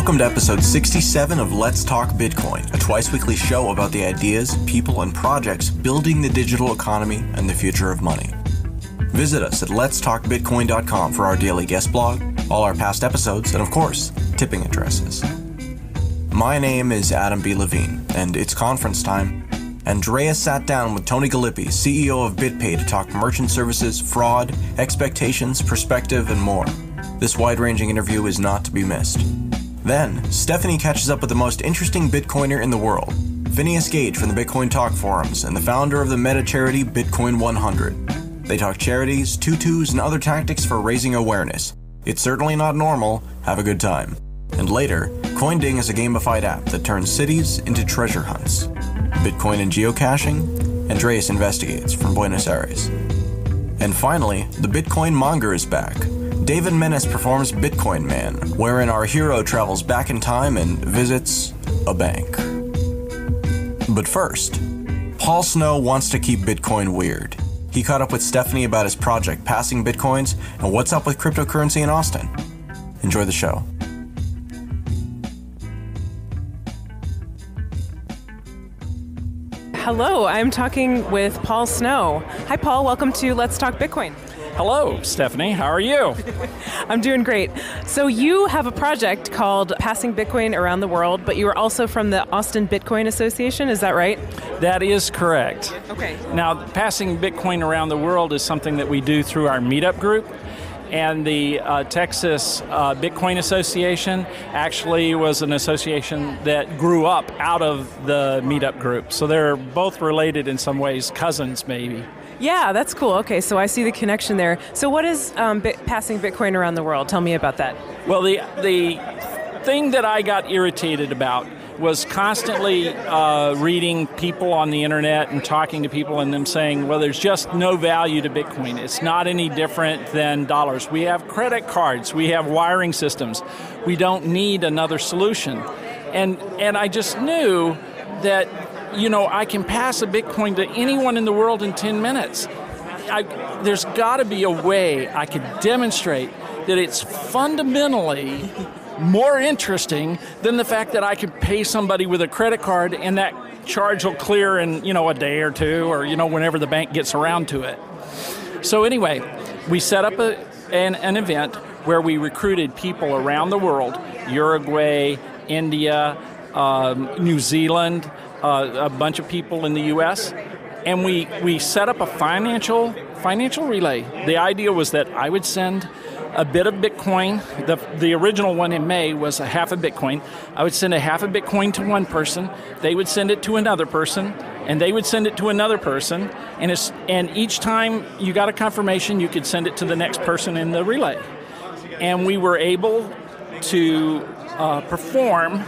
Welcome to episode 67 of Let's Talk Bitcoin, a twice-weekly show about the ideas, people, and projects building the digital economy and the future of money. Visit us at letstalkbitcoin.com for our daily guest blog, all our past episodes, and of course, tipping addresses. My name is Adam B. Levine, and it's conference time. Andrea sat down with Tony Galippi, CEO of BitPay, to talk merchant services, fraud, expectations, perspective, and more. This wide-ranging interview is not to be missed. Then, Stephanie catches up with the most interesting Bitcoiner in the world, Phineas Gage from the Bitcoin Talk forums and the founder of the meta charity Bitcoin 100. They talk charities, tutus, and other tactics for raising awareness. It's certainly not normal. Have a good time. And later, CoinDing is a gamified app that turns cities into treasure hunts. Bitcoin and geocaching? Andreas investigates from Buenos Aires. And finally, the Bitcoin Monger is back. David Menace performs Bitcoin Man, wherein our hero travels back in time and visits a bank. But first, Paul Snow wants to keep Bitcoin weird. He caught up with Stephanie about his project, Passing Bitcoins, and what's up with cryptocurrency in Austin. Enjoy the show. Hello, I'm talking with Paul Snow. Hi, Paul. Welcome to Let's Talk Bitcoin. Hello, Stephanie. How are you? I'm doing great. So you have a project called Passing Bitcoin Around the World, but you are also from the Austin Bitcoin Association. Is that right? That is correct. Okay. Now, Passing Bitcoin Around the World is something that we do through our meetup group. And the Texas Bitcoin Association actually was an association that grew up out of the meetup group. So they're both related in some ways, cousins maybe. Yeah, that's cool. Okay, so I see the connection there. So what is Passing Bitcoin Around the World? Tell me about that. Well, the thing that I got irritated about was constantly reading people on the internet and talking to people and them saying, well, there's just no value to Bitcoin. It's not any different than dollars. We have credit cards. We have wiring systems. We don't need another solution. And I just knew that, you know, I can pass a Bitcoin to anyone in the world in 10 minutes. There's got to be a way I could demonstrate that it's fundamentally more interesting than the fact that I could pay somebody with a credit card and that charge will clear in, you know, a day or two or, you know, whenever the bank gets around to it. So anyway, we set up an event where we recruited people around the world, Uruguay, India, New Zealand, a bunch of people in the U.S., and we set up a financial relay. The idea was that I would send a bit of Bitcoin. The original one in May was a half a Bitcoin. I would send a half a Bitcoin to one person. They would send it to another person, and they would send it to another person. And each time you got a confirmation, you could send it to the next person in the relay. And we were able to perform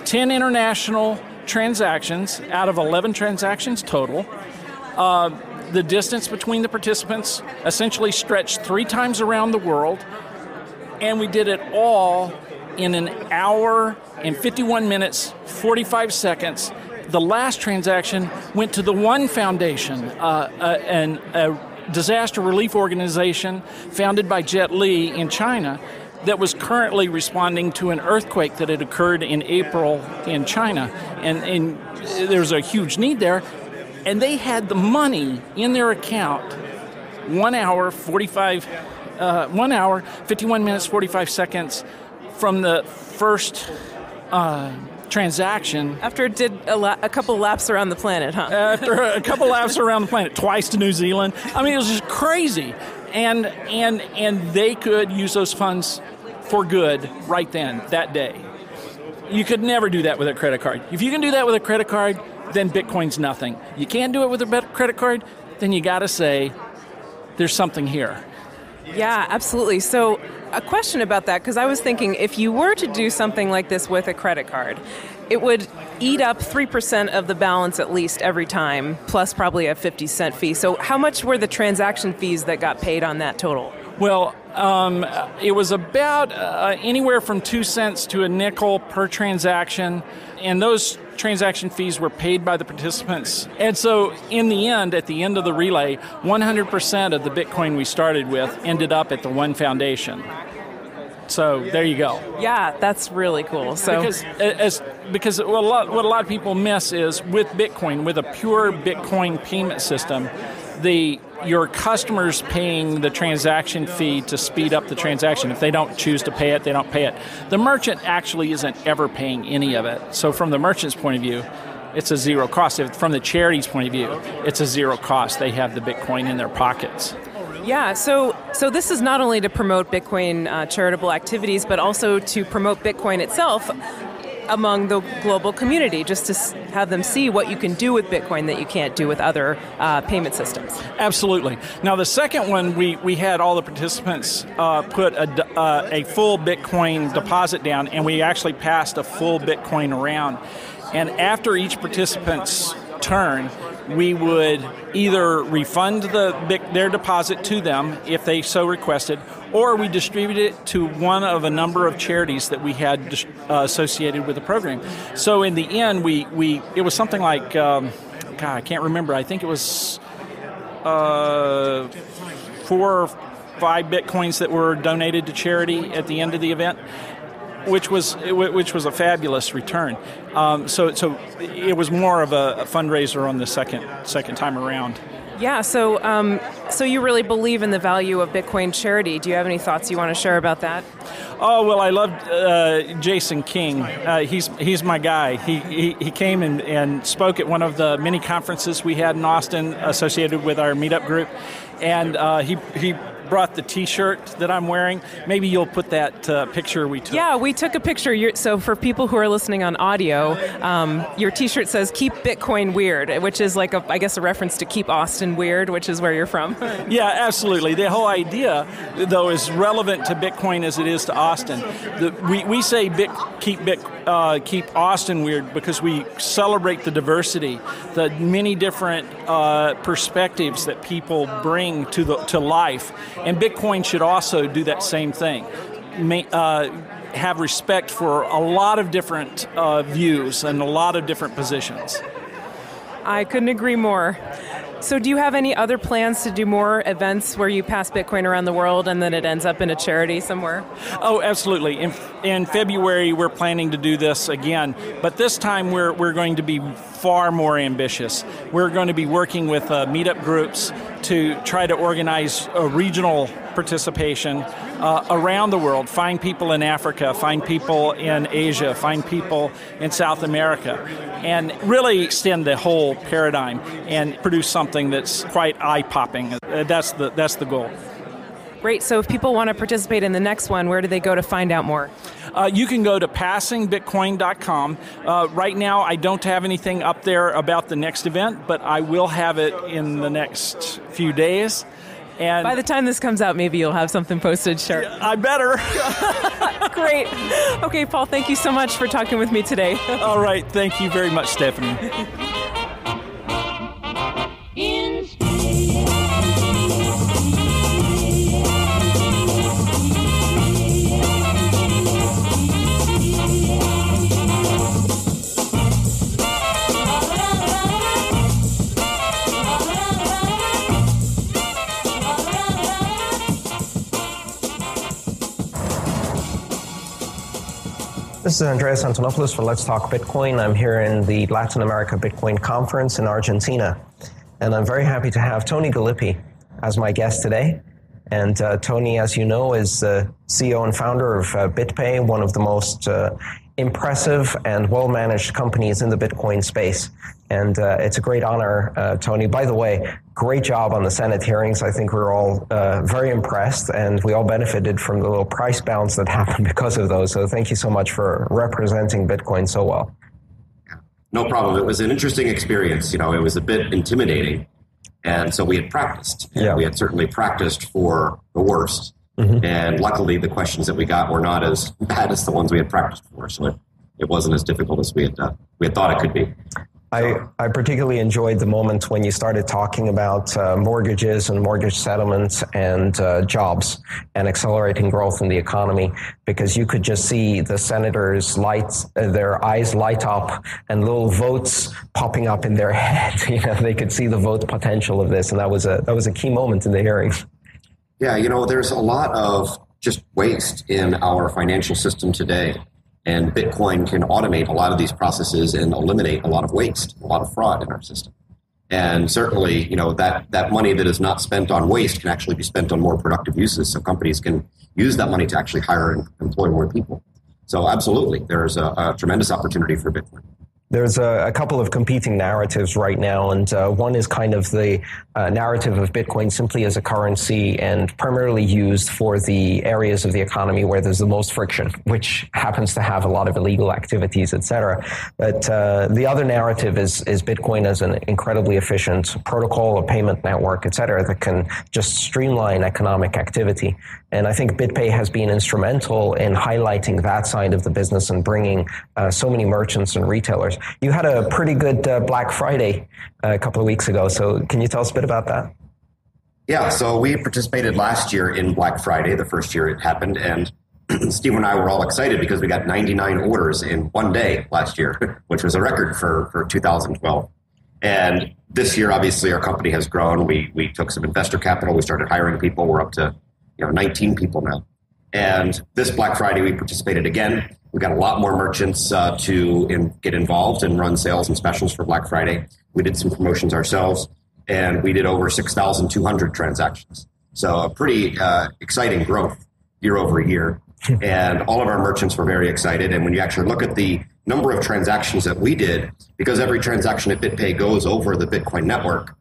10 international transactions out of 11 transactions total. The distance between the participants essentially stretched 3 times around the world, and we did it all in an hour and 51 minutes, 45 seconds. The last transaction went to the One Foundation, a disaster relief organization founded by Jet Li in China that was currently responding to an earthquake that had occurred in April in China. And there's a huge need there. And they had the money in their account 1 hour, 51 minutes, 45 seconds from the first transaction. After it did a couple laps around the planet, huh? After a couple laps around the planet, twice to New Zealand. I mean, it was just crazy. And they could use those funds for good right then, that day. You could never do that with a credit card. If you can do that with a credit card, then Bitcoin's nothing. You can't do it with a credit card, then you got to say, there's something here. Yeah, absolutely. So a question about that, because I was thinking if you were to do something like this with a credit card, it would eat up 3% of the balance at least every time, plus probably a 50-cent fee. So how much were the transaction fees that got paid on that total? Well, it was about anywhere from 2 cents to a nickel per transaction, and those transaction fees were paid by the participants. And so in the end, at the end of the relay, 100% of the Bitcoin we started with ended up at the One Foundation. So there you go. Yeah, that's really cool. So Because what a lot of people miss is with Bitcoin, with a pure Bitcoin payment system, your customers paying the transaction fee to speed up the transaction. If they don't choose to pay it, they don't pay it. The merchant actually isn't ever paying any of it. So from the merchant's point of view, it's a zero cost. From the charity's point of view, it's a zero cost. They have the Bitcoin in their pockets. Yeah, so this is not only to promote Bitcoin charitable activities, but also to promote Bitcoin itself among the global community, just to have them see what you can do with Bitcoin that you can't do with other payment systems. Absolutely. Now, the second one, we had all the participants put a full Bitcoin deposit down, and we actually passed a full Bitcoin around. And after each participant's turn, we would either refund their deposit to them if they so requested, or we distribute it to one of a number of charities that we had associated with the program. So in the end, it was something like, I can't remember. I think it was 4 or 5 Bitcoins that were donated to charity at the end of the event, which was a fabulous return. So it was more of a fundraiser on the second time around. Yeah, so you really believe in the value of Bitcoin charity. Do you have any thoughts you want to share about that? Oh, well, I loved Jason King. He's my guy. He came and spoke at one of the mini conferences we had in Austin associated with our meetup group, and he brought the T-shirt that I'm wearing. Maybe you'll put that picture we took. Yeah, we took a picture. So for people who are listening on audio, your T-shirt says "Keep Bitcoin Weird," which is like I guess a reference to "Keep Austin Weird," which is where you're from. Yeah, absolutely. The whole idea, though, is relevant to Bitcoin as it is to Austin. We say keep Austin weird because we celebrate the diversity, the many different perspectives that people bring to life. And Bitcoin should also do that same thing. Have respect for a lot of different views and a lot of different positions. I couldn't agree more. So do you have any other plans to do more events where you pass Bitcoin around the world and then it ends up in a charity somewhere? Oh, absolutely. In February, we're planning to do this again, but this time we're going to be far more ambitious. We're going to be working with meetup groups to try to organize a regional participation around the world, find people in Africa, find people in Asia, find people in South America, and really extend the whole paradigm and produce something that's quite eye-popping. That's the goal. Great. So if people want to participate in the next one, where do they go to find out more? You can go to passingbitcoin.com. Right now, I don't have anything up there about the next event, but I will have it in the next few days. And by the time this comes out, maybe you'll have something posted, sure. I better. Great. Okay, Paul, thank you so much for talking with me today. All right. Thank you very much, Stephanie. This is Andreas Antonopoulos for Let's Talk Bitcoin. I'm here in the Latin America Bitcoin Conference in Argentina. And I'm very happy to have Tony Galippi as my guest today. And Tony, as you know, is the CEO and founder of BitPay, one of the most impressive and well-managed companies in the Bitcoin space. And it's a great honor, Tony. By the way, great job on the Senate hearings. I think we're all very impressed, and we all benefited from the little price bounce that happened because of those. So thank you so much for representing Bitcoin so well. No problem. It was an interesting experience. It was a bit intimidating. And so we had practiced. Yeah. We had certainly practiced for the worst. Mm-hmm. And luckily, the questions that we got were not as bad as the ones we had practiced for. So it wasn't as difficult as we had thought it could be. I particularly enjoyed the moment when you started talking about mortgages and mortgage settlements and jobs and accelerating growth in the economy, because you could just see the senators their eyes light up and little votes popping up in their head. They could see the vote potential of this, and that was a key moment in the hearings. Yeah, there's a lot of just waste in our financial system today. And Bitcoin can automate a lot of these processes and eliminate a lot of waste, a lot of fraud in our system. And certainly, that money that is not spent on waste can actually be spent on more productive uses. So companies can use that money to actually hire and employ more people. So absolutely, there's a tremendous opportunity for Bitcoin. There's a couple of competing narratives right now, and one is kind of the narrative of Bitcoin simply as a currency and primarily used for the areas of the economy where there's the most friction, which happens to have a lot of illegal activities, et cetera. But the other narrative is Bitcoin as an incredibly efficient protocol, a payment network, et cetera, that can just streamline economic activity. And I think BitPay has been instrumental in highlighting that side of the business and bringing so many merchants and retailers. You had a pretty good Black Friday a couple of weeks ago. So can you tell us a bit about that? Yeah, so we participated last year in Black Friday, the first year it happened. And Steve and I were all excited because we got 99 orders in one day last year, which was a record for 2012. And this year, obviously, our company has grown. We took some investor capital. We started hiring people. We're up to 19 people now. And this Black Friday, we participated again. We got a lot more merchants to get involved and run sales and specials for Black Friday. We did some promotions ourselves, and we did over 6,200 transactions. So a pretty exciting growth year over year. And all of our merchants were very excited. And when you actually look at the number of transactions that we did, because every transaction at BitPay goes over the Bitcoin network,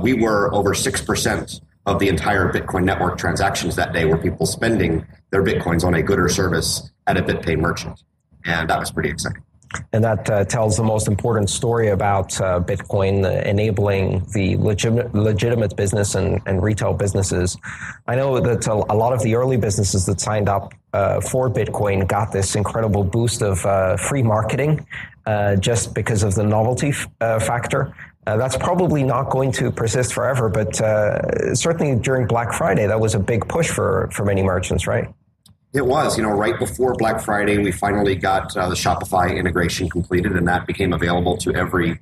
we were over 6% of the entire Bitcoin network transactions that day were people spending their Bitcoins on a good or service at a BitPay merchant. And that was pretty exciting. And that tells the most important story about Bitcoin enabling the legitimate business and retail businesses. I know that a lot of the early businesses that signed up for Bitcoin got this incredible boost of free marketing just because of the novelty factor. That's probably not going to persist forever, but certainly during Black Friday, that was a big push for many merchants, right? It was. Right before Black Friday, we finally got the Shopify integration completed, and that became available to every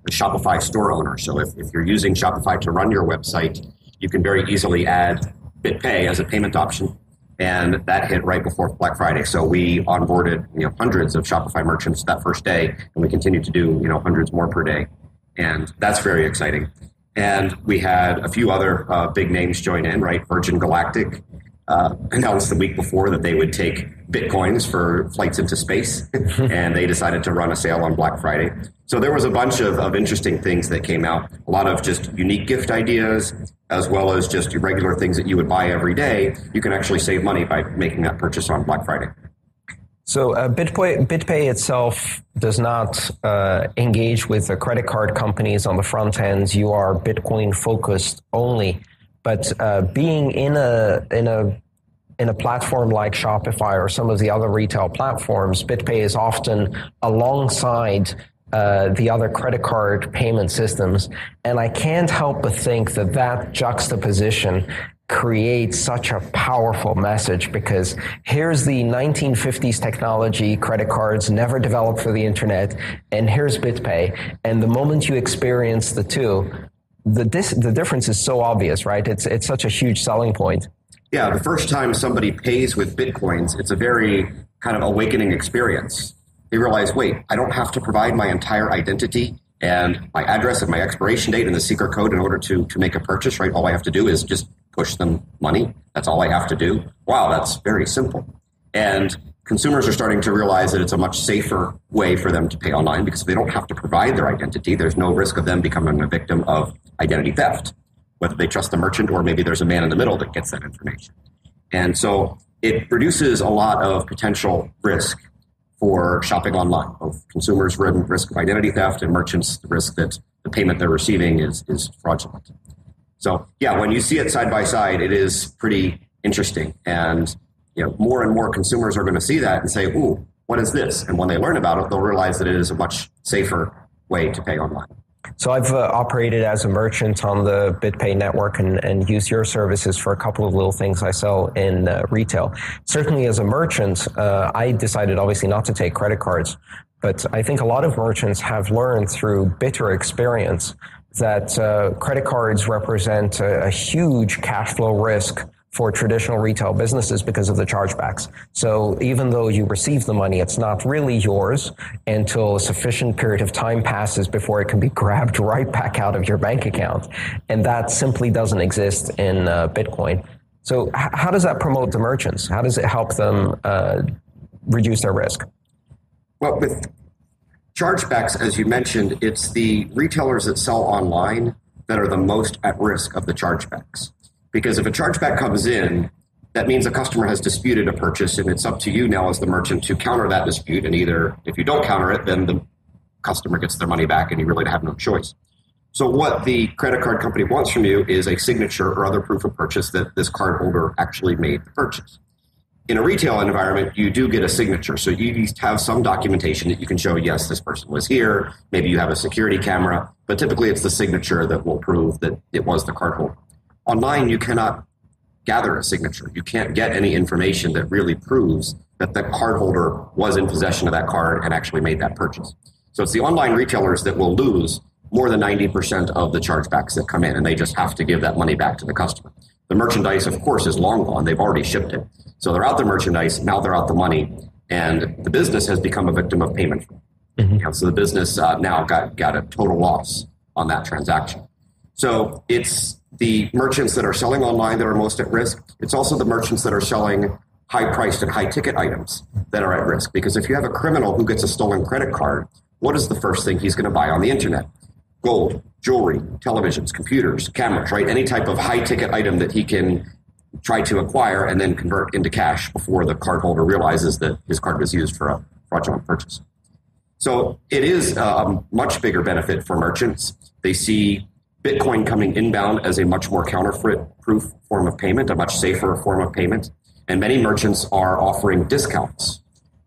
Shopify store owner. So if you're using Shopify to run your website, you can very easily add BitPay as a payment option, and that hit right before Black Friday. So we onboarded hundreds of Shopify merchants that first day, and we continue to do hundreds more per day. And that's very exciting. And we had a few other big names join in, right? Virgin Galactic announced the week before that they would take Bitcoins for flights into space, and they decided to run a sale on Black Friday. So there was a bunch of interesting things that came out, a lot of just unique gift ideas, as well as just regular things that you would buy every day. You can actually save money by making that purchase on Black Friday. So BitPay itself does not engage with the credit card companies on the front ends. You are Bitcoin focused only. But being in a platform like Shopify or some of the other retail platforms, BitPay is often alongside the other credit card payment systems. And I can't help but think that juxtaposition creates such a powerful message, because here's the 1950s technology, credit cards never developed for the internet, and here's BitPay. And the moment you experience the two, the difference is so obvious, right? It's such a huge selling point. Yeah, the first time somebody pays with Bitcoins, it's a very kind of awakening experience. They realize, wait, I don't have to provide my entire identity and my address and my expiration date and the secret code in order to make a purchase, right? All I have to do is just push them money. That's all I have to do. Wow, that's very simple. And consumers are starting to realize that it's a much safer way for them to pay online because they don't have to provide their identity. There's no risk of them becoming a victim of identity theft, whether they trust the merchant or maybe there's a man in the middle that gets that information. And so it reduces a lot of potential risk for shopping online. Both consumers run risk of identity theft and merchants the risk that the payment they're receiving is fraudulent. So yeah, when you see it side by side, it is pretty interesting. And more and more consumers are going to see that and say, ooh, what is this? And when they learn about it, they'll realize that it is a much safer way to pay online. So I've operated as a merchant on the BitPay network and used your services for a couple of little things I sell in retail. Certainly as a merchant, I decided obviously not to take credit cards, but I think a lot of merchants have learned through bitter experience that credit cards represent a huge cash flow risk for traditional retail businesses because of the chargebacks. So even though you receive the money, it's not really yours until a sufficient period of time passes before it can be grabbed right back out of your bank account. And that simply doesn't exist in Bitcoin. So how does that promote the merchants? How does it help them reduce their risk? Well, with chargebacks, as you mentioned, it's the retailers that sell online that are the most at risk of the chargebacks. Because if a chargeback comes in, that means a customer has disputed a purchase, and it's up to you now as the merchant to counter that dispute. And either if you don't counter it, then the customer gets their money back and you really have no choice. So what the credit card company wants from you is a signature or other proof of purchase that this cardholder actually made the purchase. In a retail environment, you do get a signature. So you have some documentation that you can show, yes, this person was here. Maybe you have a security camera, but typically it's the signature that will prove that it was the cardholder. Online, you cannot gather a signature. You can't get any information that really proves that the cardholder was in possession of that card and actually made that purchase. So it's the online retailers that will lose more than 90% of the chargebacks that come in, and they just have to give that money back to the customer. The merchandise, of course, is long gone. They've already shipped it. So they're out the merchandise, now they're out the money, and the business has become a victim of payment fraud. Mm-hmm. So the business now got a total loss on that transaction. So it's the merchants that are selling online that are most at risk. It's also the merchants that are selling high-priced and high-ticket items that are at risk. Because if you have a criminal who gets a stolen credit card, what is the first thing he's going to buy on the internet? Gold, jewelry, televisions, computers, cameras, right? Any type of high-ticket item that he can try to acquire and then convert into cash before the cardholder realizes that his card was used for a fraudulent purchase. So it is a much bigger benefit for merchants. They see Bitcoin coming inbound as a much more counterfeit-proof form of payment, a much safer form of payment. And many merchants are offering discounts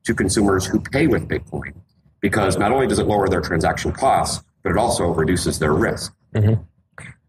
to consumers who pay with Bitcoin because not only does it lower their transaction costs, but it also reduces their risk. Mm-hmm.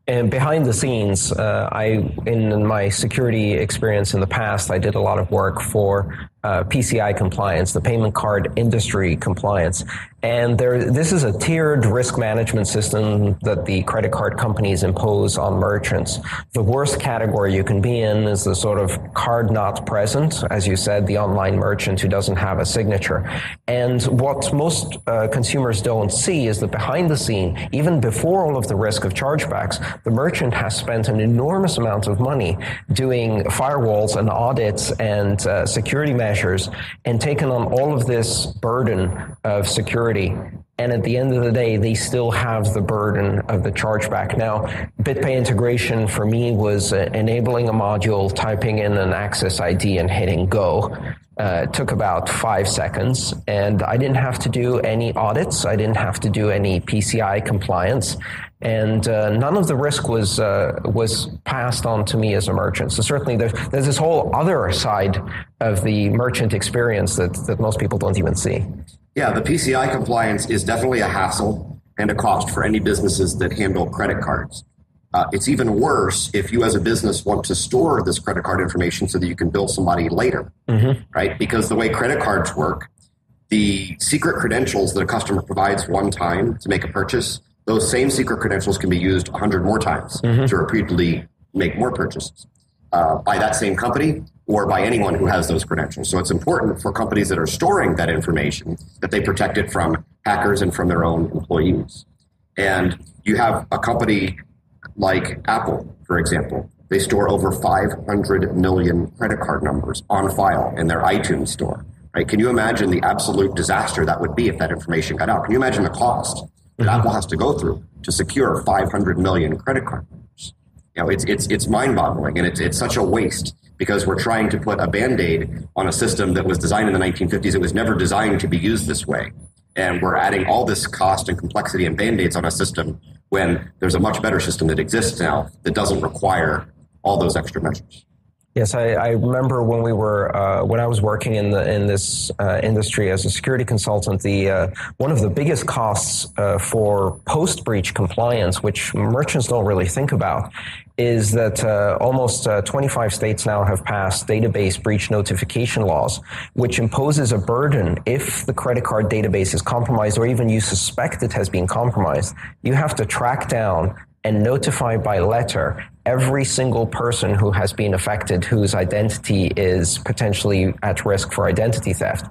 And behind the scenes, in my security experience in the past, I did a lot of work for PCI compliance, the payment card industry compliance. And this is a tiered risk management system that the credit card companies impose on merchants. The worst category you can be in is the sort of card not present, as you said, the online merchant who doesn't have a signature. And what most consumers don't see is that behind the scene, even before all of the risk of chargebacks, the merchant has spent an enormous amount of money doing firewalls and audits and security measures and taken on all of this burden of security. And at the end of the day, they still have the burden of the chargeback. Now, BitPay integration for me was enabling a module, typing in an access ID and hitting go. It took about 5 seconds, and I didn't have to do any audits. I didn't have to do any PCI compliance, and none of the risk was passed on to me as a merchant. So certainly there's this whole other side of the merchant experience that most people don't even see. Yeah, the PCI compliance is definitely a hassle and a cost for any businesses that handle credit cards. It's even worse if you as a business want to store this credit card information so that you can bill somebody later, mm-hmm. right? Because the way credit cards work, the secret credentials that a customer provides one time to make a purchase, those same secret credentials can be used 100 more times mm-hmm. to repeatedly make more purchases by that same company or by anyone who has those credentials. So it's important for companies that are storing that information that they protect it from hackers and from their own employees. And you have a company like Apple, for example. They store over 500 million credit card numbers on file in their iTunes store. Right? Can you imagine the absolute disaster that would be if that information got out? Can you imagine the cost that mm-hmm. Apple has to go through to secure 500 million credit card numbers? You know, it's mind-boggling, and it's such a waste because we're trying to put a Band-Aid on a system that was designed in the 1950s. It was never designed to be used this way. And we're adding all this cost and complexity and Band-Aids on a system when there's a much better system that exists now that doesn't require all those extra measures. Yes, I remember when we were when I was working in this industry as a security consultant. One of the biggest costs for post-breach compliance, which merchants don't really think about, is that almost 25 states now have passed database breach notification laws, which imposes a burden if the credit card database is compromised or even you suspect it has been compromised. You have to track down and notify by letter every single person who has been affected whose identity is potentially at risk for identity theft.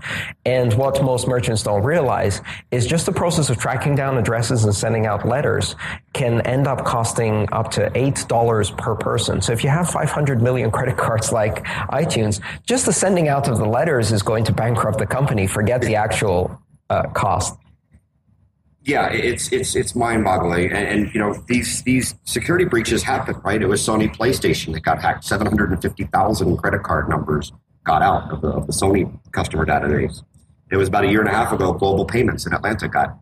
And what most merchants don't realize is just the process of tracking down addresses and sending out letters can end up costing up to $8 per person. So if you have 500 million credit cards like iTunes, just the sending out of the letters is going to bankrupt the company. Forget the actual cost. Yeah, it's mind-boggling, and you know these security breaches happen, right? It was Sony PlayStation that got hacked. 750,000 credit card numbers got out of the Sony customer database. It was about a year and a half ago. Global Payments in Atlanta got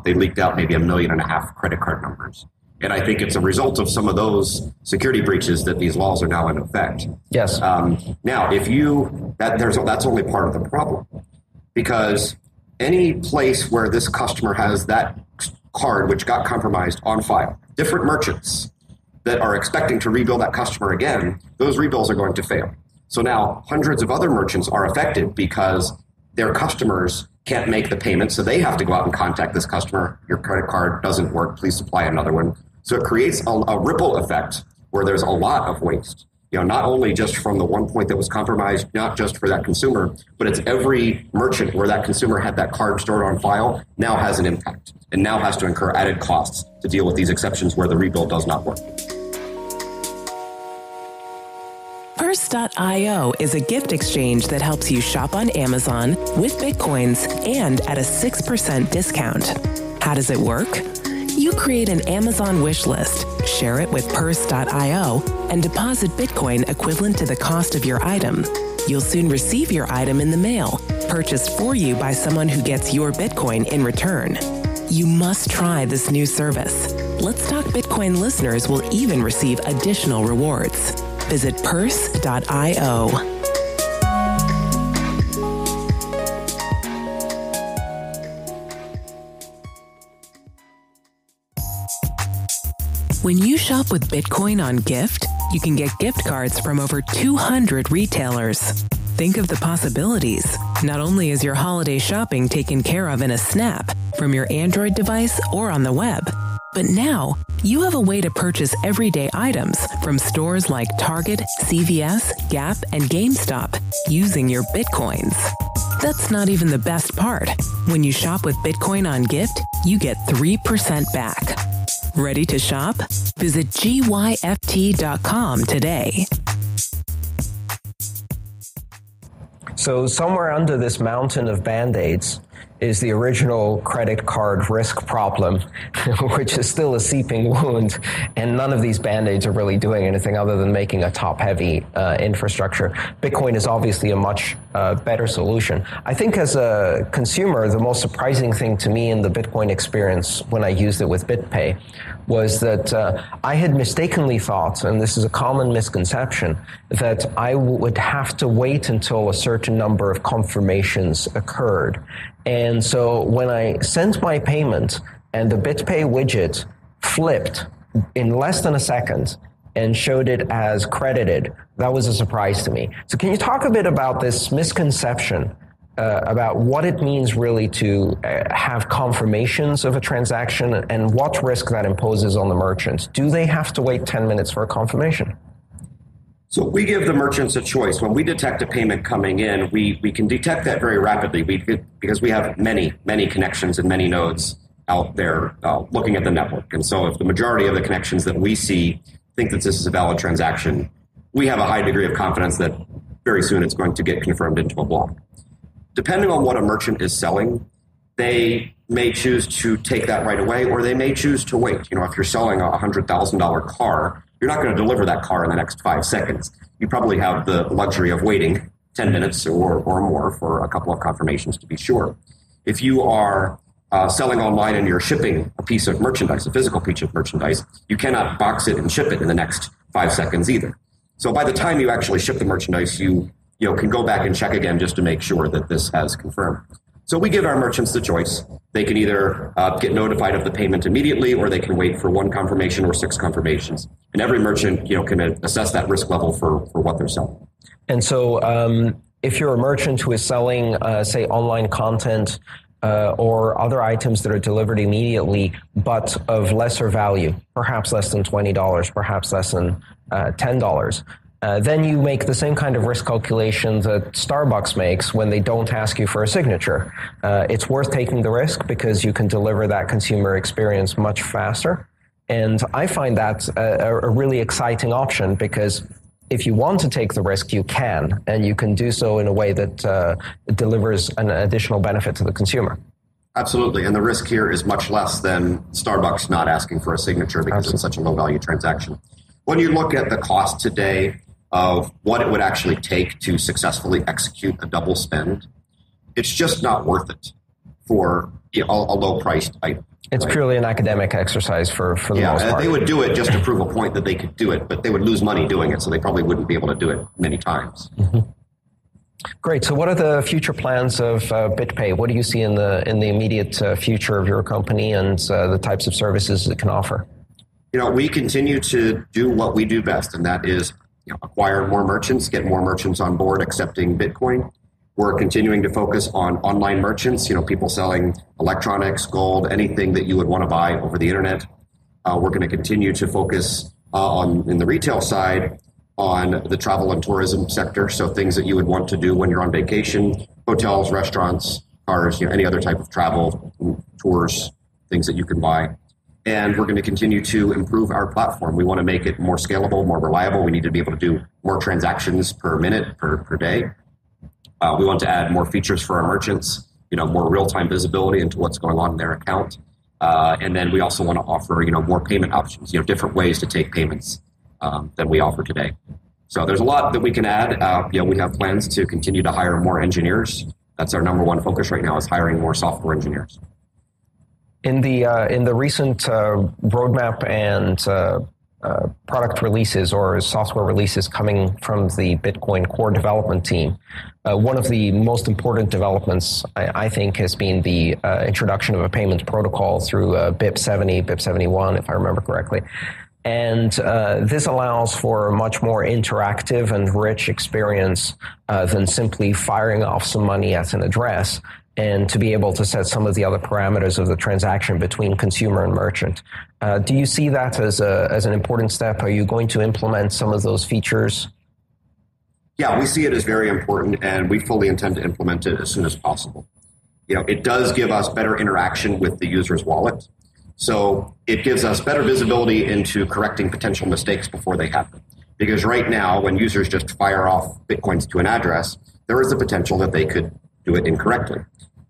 they leaked out maybe 1.5 million credit card numbers, and I think it's a result of some of those security breaches that these laws are now in effect. Yes. Now, that's only part of the problem, because any place where this customer has that card which got compromised on file, different merchants that are expecting to rebill that customer again, those rebills are going to fail. So now hundreds of other merchants are affected because their customers can't make the payment, so they have to go out and contact this customer. Your credit card doesn't work, please supply another one. So it creates a ripple effect where there's a lot of waste. You know, not only just from the one point that was compromised, not just for that consumer, but it's every merchant where that consumer had that card stored on file now has an impact and now has to incur added costs to deal with these exceptions where the rebuild does not work. Purse.io is a gift exchange that helps you shop on Amazon with Bitcoins and at a 6% discount. How does it work? You create an Amazon wish list, share it with Purse.io, and deposit Bitcoin equivalent to the cost of your item. You'll soon receive your item in the mail, purchased for you by someone who gets your Bitcoin in return. You must try this new service. Let's Talk Bitcoin listeners will even receive additional rewards. Visit Purse.io. When you shop with Bitcoin on Gift, you can get gift cards from over 200 retailers. Think of the possibilities. Not only is your holiday shopping taken care of in a snap from your Android device or on the web, but now you have a way to purchase everyday items from stores like Target, CVS, Gap, and GameStop using your Bitcoins. That's not even the best part. When you shop with Bitcoin on Gift, you get 3% back. Ready to shop? Visit gyft.com today. So somewhere under this mountain of Band-Aids is the original credit card risk problem, which is still a seeping wound, and none of these Band-Aids are really doing anything other than making a top-heavy infrastructure. Bitcoin is obviously a much better solution. I think as a consumer, the most surprising thing to me in the Bitcoin experience when I used it with BitPay was that I had mistakenly thought, and this is a common misconception, that I would have to wait until a certain number of confirmations occurred. And so when I sent my payment and the BitPay widget flipped in less than a second and showed it as credited, that was a surprise to me. So can you talk a bit about this misconception about what it means really to have confirmations of a transaction and what risk that imposes on the merchant? Do they have to wait 10 minutes for a confirmation? So we give the merchants a choice. When we detect a payment coming in, we can detect that very rapidly because we have many connections and many nodes out there looking at the network. And so if the majority of the connections that we see think that this is a valid transaction, we have a high degree of confidence that very soon it's going to get confirmed into a block. Depending on what a merchant is selling, they may choose to take that right away, or they may choose to wait. You know, if you're selling a $100,000 car, you're not going to deliver that car in the next 5 seconds. You probably have the luxury of waiting 10 minutes or more for a couple of confirmations to be sure. If you are selling online and you're shipping a piece of merchandise, a physical piece of merchandise, you cannot box it and ship it in the next 5 seconds either. So by the time you actually ship the merchandise, you can go back and check again just to make sure that this has confirmed. So we give our merchants the choice. They can either get notified of the payment immediately, or they can wait for 1 confirmation or 6 confirmations. And every merchant, can assess that risk level for what they're selling. And so if you're a merchant who is selling, say, online content, or other items that are delivered immediately, but of lesser value, perhaps less than $20, perhaps less than $10. Then you make the same kind of risk calculation that Starbucks makes when they don't ask you for a signature. It's worth taking the risk because you can deliver that consumer experience much faster. And I find that a really exciting option because if you want to take the risk, you can, and you can do so in a way that delivers an additional benefit to the consumer. Absolutely, and the risk here is much less than Starbucks not asking for a signature because it's such a low-value transaction. When you look at the cost today of what it would actually take to successfully execute a double spend, it's just not worth it for a low-priced item. It's right? Purely an academic exercise for the most part. They would do it just to prove a point that they could do it, but they would lose money doing it, so they probably wouldn't be able to do it many times. Mm-hmm. Great. So what are the future plans of BitPay? What do you see in the immediate future of your company and the types of services it can offer? We continue to do what we do best, and that is acquire more merchants, get more merchants on board accepting Bitcoin. We're continuing to focus on online merchants, people selling electronics, gold, anything that you would want to buy over the internet. We're going to continue to focus in the retail side on the travel and tourism sector. So things that you would want to do when you're on vacation, hotels, restaurants, cars, any other type of travel, tours, things that you can buy. And we're going to continue to improve our platform. We want to make it more scalable, more reliable. We need to be able to do more transactions per minute, per day. We want to add more features for our merchants, more real-time visibility into what's going on in their account. And then we also want to offer, more payment options, different ways to take payments than we offer today. So there's a lot that we can add. We have plans to continue to hire more engineers. That's our number one focus right now, is hiring more software engineers. In the recent roadmap and product releases or software releases coming from the Bitcoin core development team, one of the most important developments, I think, has been the introduction of a payment protocol through BIP 70, BIP 71, if I remember correctly. And this allows for a much more interactive and rich experience than simply firing off some money at an address, and to be able to set some of the other parameters of the transaction between consumer and merchant. Do you see that as an important step? Are you going to implement some of those features? Yeah, we see it as very important, and we fully intend to implement it as soon as possible. It does give us better interaction with the user's wallet. So it gives us better visibility into correcting potential mistakes before they happen. Because right now, when users just fire off Bitcoins to an address, there is the potential that they could do it incorrectly.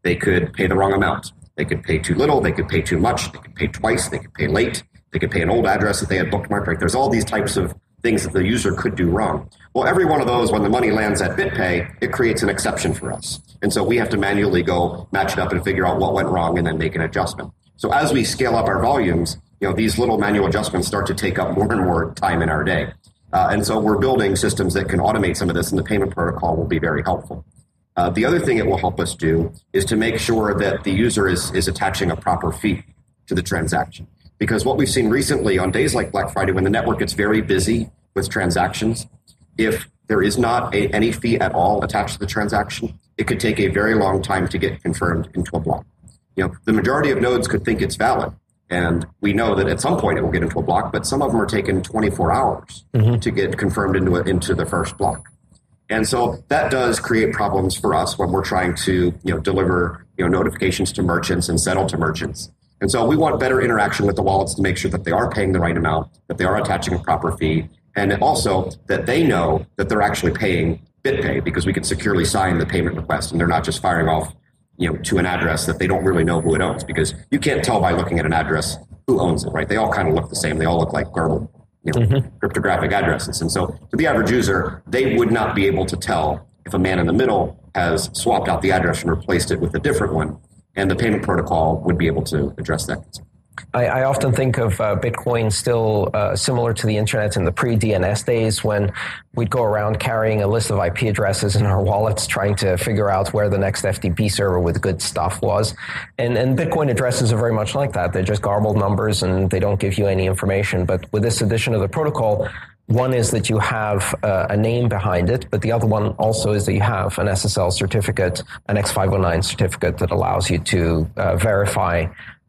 They could pay the wrong amount. They could pay too little. They could pay too much. They could pay twice. They could pay late. They could pay an old address that they had bookmarked. Right? There's all these types of things that the user could do wrong. Well, every one of those, when the money lands at BitPay, it creates an exception for us. And so we have to manually go match it up and figure out what went wrong and then make an adjustment. So as we scale up our volumes, these little manual adjustments start to take up more and more time in our day. And so we're building systems that can automate some of this, and the payment protocol will be very helpful. The other thing it will help us do is to make sure that the user is attaching a proper fee to the transaction. Because what we've seen recently on days like Black Friday, when the network gets very busy with transactions, if there is not any fee at all attached to the transaction, it could take a very long time to get confirmed into a block. The majority of nodes could think it's valid, and we know that at some point it will get into a block, but some of them are taking 24 hours to get confirmed into the first block. And so that does create problems for us when we're trying to deliver notifications to merchants and settle to merchants. And so we want better interaction with the wallets to make sure that they are paying the right amount, that they are attaching a proper fee, and also that they know that they're actually paying BitPay, because we can securely sign the payment request and they're not just firing off to an address that they don't really know who it owns, because you can't tell by looking at an address who owns it, right? They all kind of look the same. They all look like garbled cryptographic addresses. And so to the average user, they would not be able to tell if a man in the middle has swapped out the address and replaced it with a different one, and the payment protocol would be able to address that concern. I often think of Bitcoin still similar to the internet in the pre-DNS days, when we'd go around carrying a list of IP addresses in our wallets trying to figure out where the next FTP server with good stuff was. And Bitcoin addresses are very much like that. They're just garbled numbers and they don't give you any information. But with this addition of the protocol, One is that you have a name behind it, but the other one also is that you have an SSL certificate, an X509 certificate that allows you to verify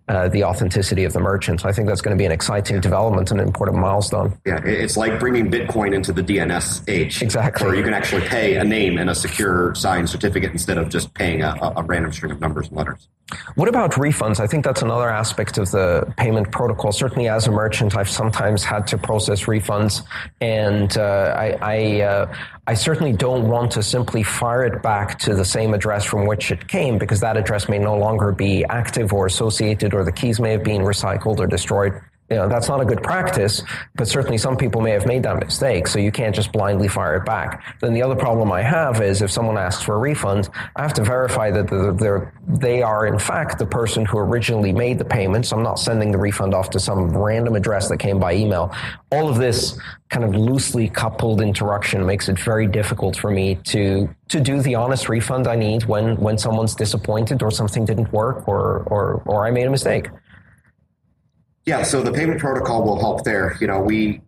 the authenticity of the merchant. I think that's going to be an exciting development and an important milestone. Yeah, it's like bringing Bitcoin into the DNS age. Exactly. Where you can actually pay a name and a secure signed certificate instead of just paying a random string of numbers and letters. What about refunds? I think that's another aspect of the payment protocol. Certainly as a merchant, I've sometimes had to process refunds, and I certainly don't want to simply fire it back to the same address from which it came, because that address may no longer be active or associated, or the keys may have been recycled or destroyed. You know, that's not a good practice, but certainly some people may have made that mistake, so you can't just blindly fire it back. Then the other problem I have is if someone asks for a refund, I have to verify that they are in fact the person who originally made the payment, so I'm not sending the refund off to some random address that came by email. All of this kind of loosely coupled interaction makes it very difficult for me to do the honest refund I need when someone's disappointed or something didn't work or I made a mistake. Yeah, so the payment protocol will help there. You know, we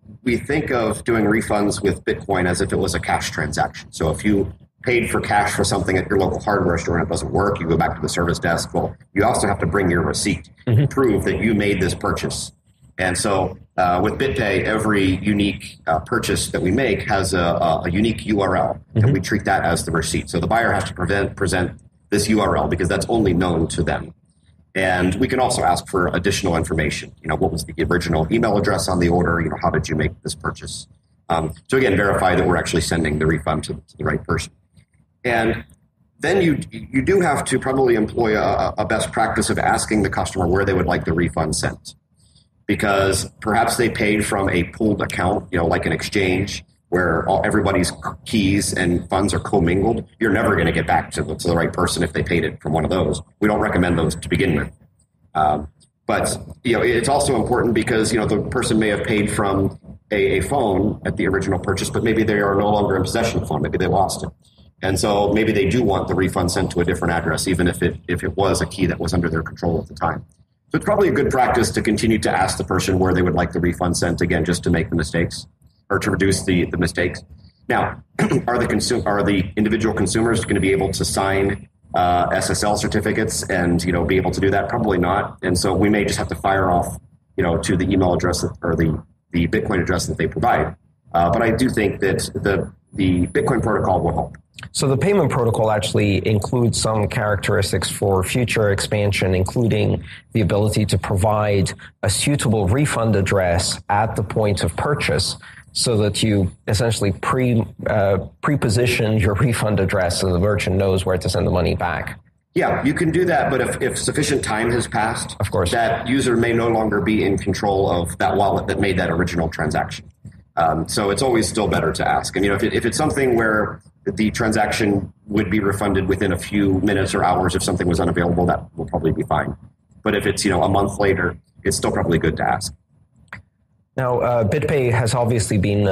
think of doing refunds with Bitcoin as if it was a cash transaction. So if you paid for cash for something at your local hardware store and it doesn't work, you go back to the service desk. Well, you also have to bring your receipt, prove that you made this purchase. And so with BitPay, every unique purchase that we make has a unique URL, and we treat that as the receipt. So the buyer has to present this URL because that's only known to them. And we can also ask for additional information. You know, what was the original email address on the order? You know, how did you make this purchase? So again, verify that we're actually sending the refund to the right person. And then you do have to probably employ a best practice of asking the customer where they would like the refund sent, because perhaps they paid from a pooled account, you know, like an exchange, where everybody's keys and funds are commingled. You're never going to get back to the right person if they paid it from one of those. We don't recommend those to begin with. But you know, it's also important because, you know, the person may have paid from a phone at the original purchase, but maybe they are no longer in possession of the phone. Maybe they lost it. And so maybe they do want the refund sent to a different address, even if it was a key that was under their control at the time. So it's probably a good practice to continue to ask the person where they would like the refund sent, again, just to make the mistakes, or to reduce the mistakes. Now, are the individual consumers going to be able to sign SSL certificates and, you know, be able to do that? Probably not. And so we may just have to fire off, you know, to the email address or the Bitcoin address that they provide. But I do think that the Bitcoin protocol will help. So the payment protocol actually includes some characteristics for future expansion, including the ability to provide a suitable refund address at the point of purchase, so that you essentially pre-position your refund address so the merchant knows where to send the money back. Yeah, you can do that, but if sufficient time has passed, of course, that user may no longer be in control of that wallet that made that original transaction. So it's always still better to ask. And, you know, if it's something where the transaction would be refunded within a few minutes or hours, if something was unavailable, that will probably be fine. But if it's, you know, a month later, it's still probably good to ask. Now, BitPay has obviously been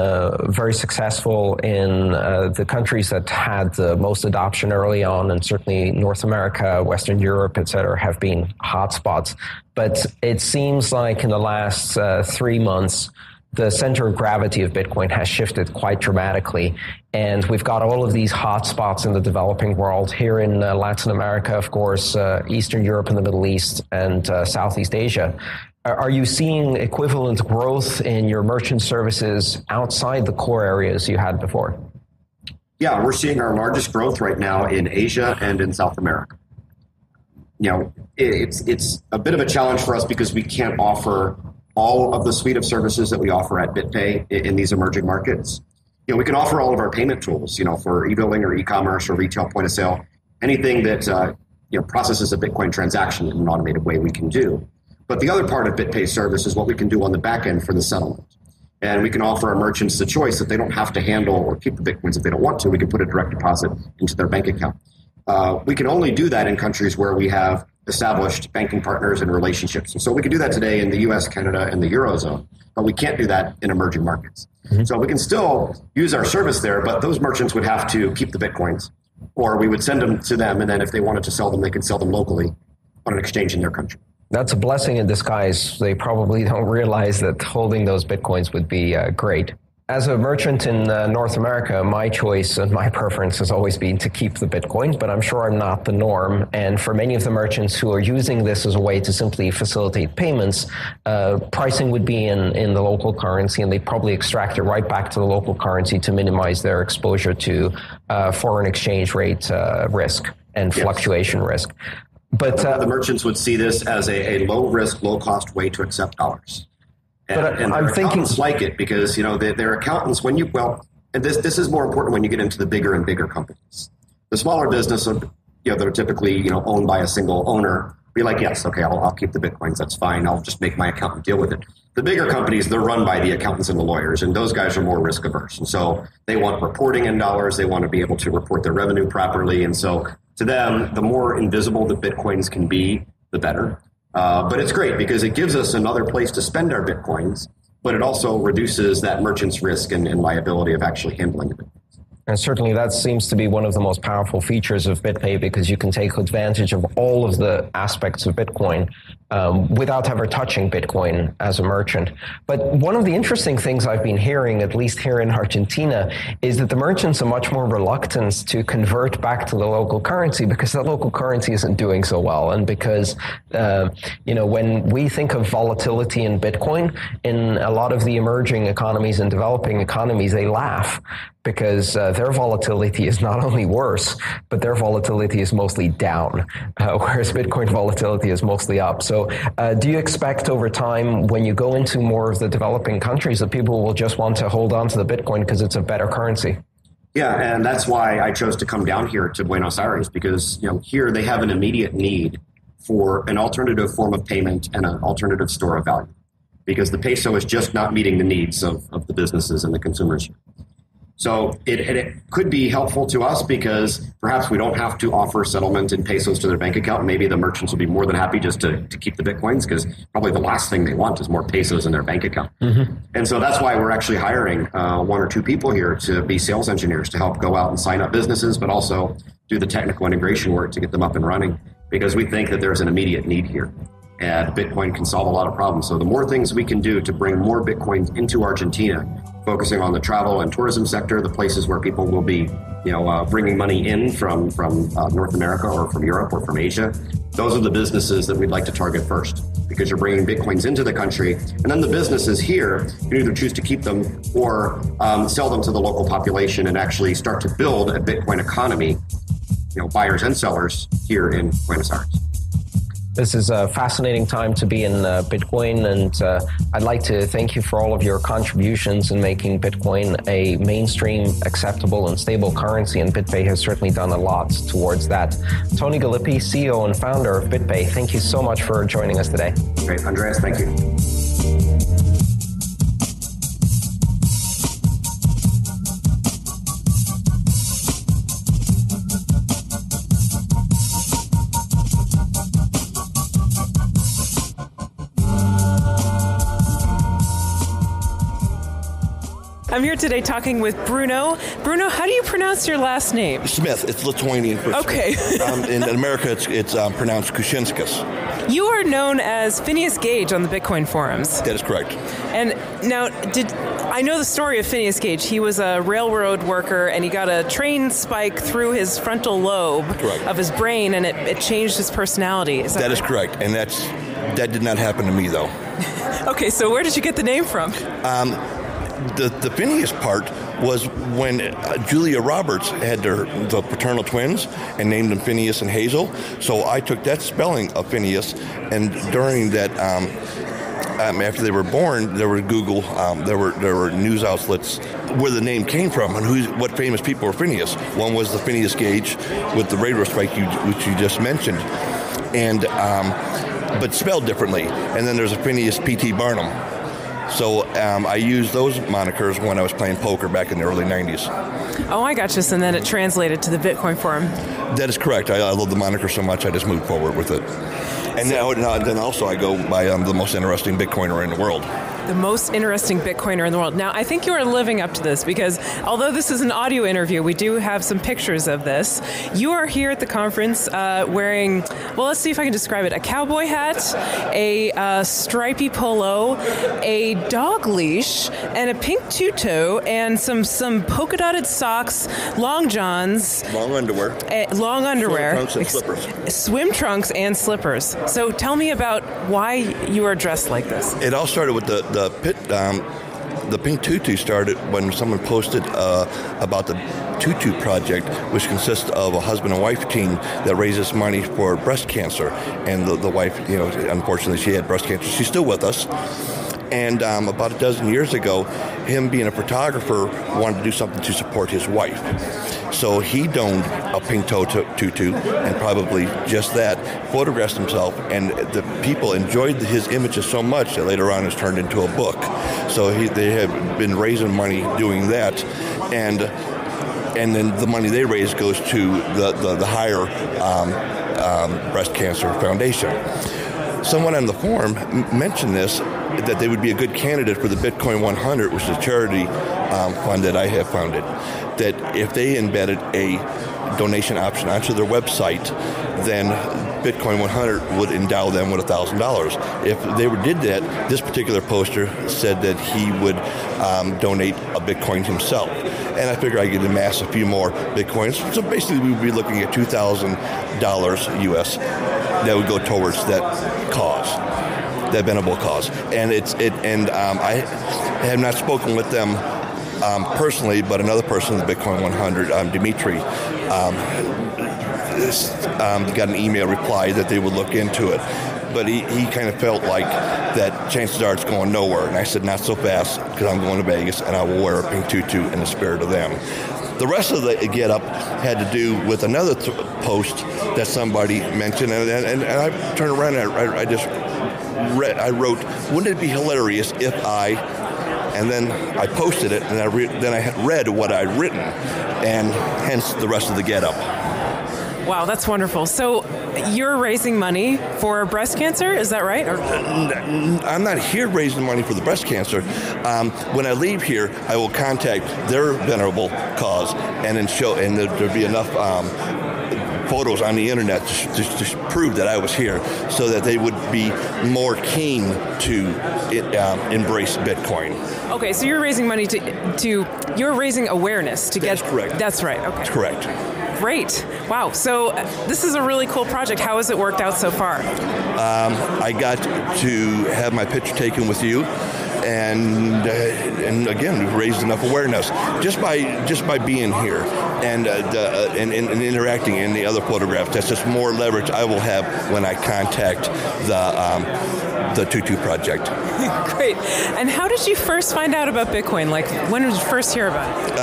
very successful in the countries that had the most adoption early on, and certainly North America, Western Europe, et cetera, have been hotspots. But it seems like in the last 3 months, the center of gravity of Bitcoin has shifted quite dramatically. And we've got all of these hotspots in the developing world here in Latin America, of course, Eastern Europe and the Middle East, and Southeast Asia. Are you seeing equivalent growth in your merchant services outside the core areas you had before? Yeah, we're seeing our largest growth right now in Asia and in South America. You know, it's a bit of a challenge for us because we can't offer all of the suite of services that we offer at BitPay in these emerging markets. You know, we can offer all of our payment tools, you know, for e-billing or e-commerce or retail point of sale, anything that, you know, processes a Bitcoin transaction in an automated way we can do. But the other part of BitPay's service is what we can do on the back end for the settlement. And we can offer our merchants the choice that they don't have to handle or keep the Bitcoins if they don't want to. We can put a direct deposit into their bank account. We can only do that in countries where we have established banking partners and relationships. And so we can do that today in the US, Canada, and the Eurozone, but we can't do that in emerging markets. Mm-hmm. So we can still use our service there, but those merchants would have to keep the Bitcoins, or we would send them to them, and then if they wanted to sell them, they could sell them locally on an exchange in their country. That's a blessing in disguise. They probably don't realize that holding those Bitcoins would be great. As a merchant in North America, my choice and my preference has always been to keep the Bitcoin, but I'm sure I'm not the norm. And for many of the merchants who are using this as a way to simply facilitate payments, pricing would be in the local currency, and they probably extract it right back to the local currency to minimize their exposure to foreign exchange rate risk and fluctuation risk. But the merchants would see this as a low-risk, low-cost way to accept dollars. And I'm thinking like it because, their accountants, and this is more important when you get into the bigger and bigger companies. The smaller business, that are typically, owned by a single owner, be like, yes, okay, I'll keep the Bitcoins. That's fine. I'll just make my accountant deal with it. The bigger companies, they're run by the accountants and the lawyers, and those guys are more risk averse. And so they want reporting in dollars. They want to be able to report their revenue properly. And so to them, the more invisible the Bitcoins can be, the better. But it's great because it gives us another place to spend our Bitcoins, but it also reduces that merchant's risk and liability of actually handling it. And certainly that seems to be one of the most powerful features of BitPay because you can take advantage of all of the aspects of Bitcoin without ever touching Bitcoin as a merchant. But one of the interesting things I've been hearing, at least here in Argentina, is that the merchants are much more reluctant to convert back to the local currency because the local currency isn't doing so well. And because, when we think of volatility in Bitcoin, in a lot of the emerging economies and developing economies, they laugh because their volatility is not only worse, but their volatility is mostly down, whereas Bitcoin volatility is mostly up. So do you expect over time, when you go into more of the developing countries, that people will just want to hold on to the Bitcoin because it's a better currency? Yeah, and that's why I chose to come down here to Buenos Aires, because here they have an immediate need for an alternative form of payment and an alternative store of value, because the peso is just not meeting the needs of the businesses and the consumers. So it could be helpful to us because perhaps we don't have to offer settlement in pesos to their bank account. Maybe the merchants will be more than happy just to keep the Bitcoins because probably the last thing they want is more pesos in their bank account. Mm-hmm. And so that's why we're actually hiring one or two people here to be sales engineers to help go out and sign up businesses, but also do the technical integration work to get them up and running because we think that there's an immediate need here. And Bitcoin can solve a lot of problems. So the more things we can do to bring more Bitcoins into Argentina, focusing on the travel and tourism sector, the places where people will be, bringing money in from North America or from Europe or from Asia, those are the businesses that we'd like to target first because you're bringing Bitcoins into the country. And then the businesses here can either choose to keep them or sell them to the local population and actually start to build a Bitcoin economy, buyers and sellers here in Buenos Aires. This is a fascinating time to be in Bitcoin, and I'd like to thank you for all of your contributions in making Bitcoin a mainstream, acceptable, and stable currency, and BitPay has certainly done a lot towards that. Tony Galippi, CEO and founder of BitPay, thank you so much for joining us today. Great, Andreas, thank you. I'm here today talking with Bruno. Bruno, how do you pronounce your last name? Smith. It's Lithuanian. Okay. In America, it's pronounced Kushinskas. You are known as Phineas Gage on the Bitcoin forums. That is correct. And now, I know the story of Phineas Gage. He was a railroad worker, and he got a train spike through his frontal lobe of his brain, and it changed his personality. That is correct, and that did not happen to me, though. Okay, so where did you get the name from? The Phineas part was when Julia Roberts had the paternal twins and named them Phineas and Hazel. So I took that spelling of Phineas, and during that, after they were born, there were Google, there were news outlets where the name came from and what famous people were Phineas. One was the Phineas Gage with the radar spike, which you just mentioned, and but spelled differently. And then there's a Phineas P.T. Barnum. So I used those monikers when I was playing poker back in the early 90s. Oh, I got you. And then it translated to the Bitcoin forum. That is correct. I love the moniker so much, I just moved forward with it. And then also I go by the most interesting Bitcoiner in the world. The most interesting Bitcoiner in the world. Now, I think you are living up to this because although this is an audio interview, we do have some pictures of this. You are here at the conference wearing, well, let's see if I can describe it, a cowboy hat, a stripy polo, a dog leash, and a pink tutu, and some polka-dotted socks, long johns. Long underwear. Swim trunks and slippers. Swim trunks and slippers. So tell me about why you are dressed like this. It all started with the pink tutu started when someone posted about the Tutu Project, which consists of a husband and wife team that raises money for breast cancer. And the wife, unfortunately, she had breast cancer. She's still with us. And about a dozen years ago, him being a photographer wanted to do something to support his wife. So he donned a pink tutu and probably just that, photographed himself, and the people enjoyed his images so much that later on it's turned into a book. So they have been raising money doing that, and then the money they raise goes to the higher breast cancer foundation. Someone on the forum mentioned this, that they would be a good candidate for the Bitcoin 100, which is a charity fund that I have founded, that if they embedded a donation option onto their website, then Bitcoin 100 would endow them with $1,000. If they did that, this particular poster said that he would donate a Bitcoin himself. And I figure I could amass a few more Bitcoins. So basically we would be looking at $2,000 US that would go towards that cause, that venerable cause. And I have not spoken with them personally, but another person in the Bitcoin 100, Dimitri, got an email reply that they would look into it. But he kind of felt like that chances are it's going nowhere. And I said, not so fast, because I'm going to Vegas, and I will wear a pink tutu in the spirit of them. The rest of the get-up had to do with another post that somebody mentioned, and I turned around and I wrote, wouldn't it be hilarious if and then I posted it, and then I read what I'd written, and hence the rest of the get-up. Wow, that's wonderful. So you're raising money for breast cancer, is that right? I'm not here raising money for the breast cancer. When I leave here, I will contact their venerable cause and then show, and there'll be enough photos on the internet to prove that I was here, so that they would be more keen to embrace Bitcoin. Okay, so you're raising money you're raising awareness to get... That's correct. That's right, okay. That's correct. Great. Wow. So this is a really cool project. How has it worked out so far? I got to have my picture taken with you, and again, we've raised enough awareness just by being here and interacting in the other photographs. That's just more leverage I will have when I contact the Tutu Project. Great. And how did you first find out about Bitcoin? Like, when did you first hear about it?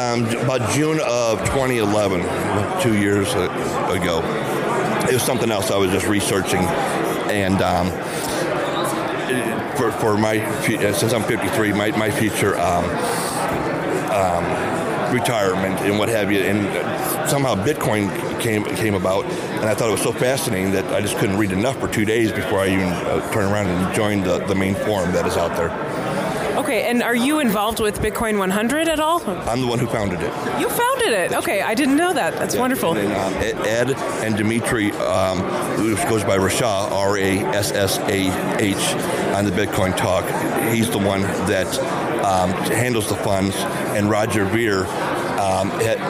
About June of 2011, 2 years ago. It was something else I was just researching, and for my, since I'm 53, my future retirement and what have you, and somehow Bitcoin came about, and I thought it was so fascinating that I just couldn't read enough for 2 days before I even turned around and joined the main forum that is out there. Okay, and are you involved with Bitcoin 100 at all? I'm the one who founded it. You founded it? Okay, I didn't know that. That's wonderful. And then, Ed and Dimitri, who goes by Rashash, R-A-S-S-A-H, on the Bitcoin Talk, he's the one that handles the funds, and Roger Ver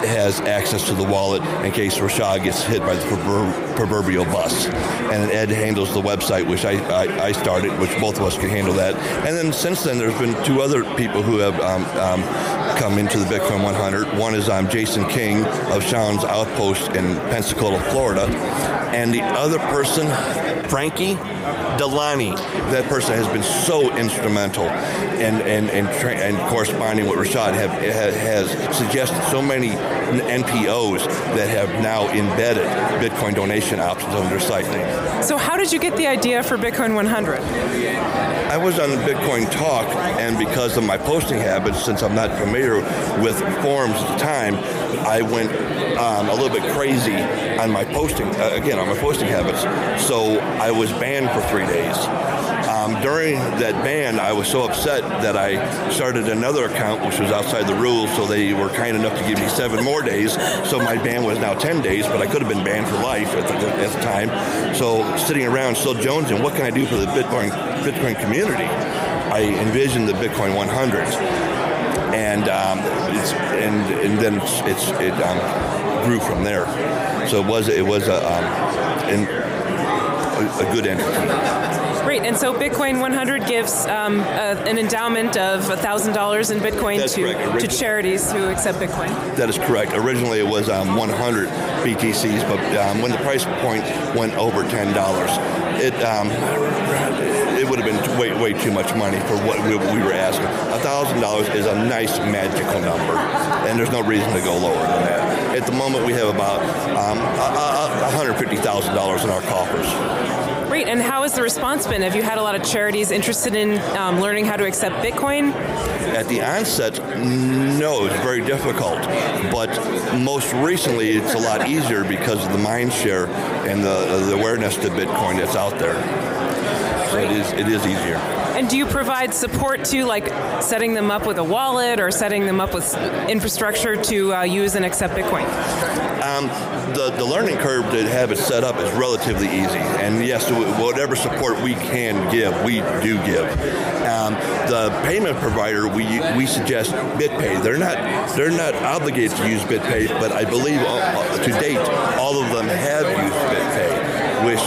has access to the wallet in case Rashash gets hit by the proverbial bus. And Ed handles the website, which I started, which both of us can handle that. And then since then, there's been two other people who have come into the Bitcoin 100. One is Jason King of Sean's Outpost in Pensacola, Florida. And the other person, Frankie Delani. That person has been so instrumental in corresponding with Rashash, has suggested so many NPOs that have now embedded Bitcoin donation options on their site. So how did you get the idea for Bitcoin 100? I was on Bitcoin Talk, and because of my posting habits, since I'm not familiar with forums at the time, I went a little bit crazy on my posting, on my posting habits. So I was banned for 3 days. During that ban, I was so upset that I started another account, which was outside the rules, so they were kind enough to give me 7 more days, so my ban was now 10 days, but I could have been banned for life at the time. So sitting around still jonesing, what can I do for the Bitcoin community? I envisioned the Bitcoin 100, and then it grew from there. So it was a good entity. Great, and so Bitcoin 100 gives an endowment of $1,000 in Bitcoin to charities who accept Bitcoin. That is correct. Originally it was 100 BTCs, but when the price point went over $10, it would have been way too much money for what we were asking. $1,000 is a nice magical number, and there's no reason to go lower than that. At the moment, we have about $150,000 in our coffers. Great, and how has the response been? Have you had a lot of charities interested in learning how to accept Bitcoin? At the onset, no, it's very difficult. But most recently, it's a lot easier because of the mind share and the awareness to Bitcoin that's out there. So it is easier. And do you provide support to, like, setting them up with a wallet or setting them up with infrastructure to use and accept Bitcoin? The learning curve to have it set up is relatively easy. And yes, whatever support we can give, we do give. The payment provider, we suggest BitPay. They're not obligated to use BitPay, but I believe to date, all of them have used BitPay, which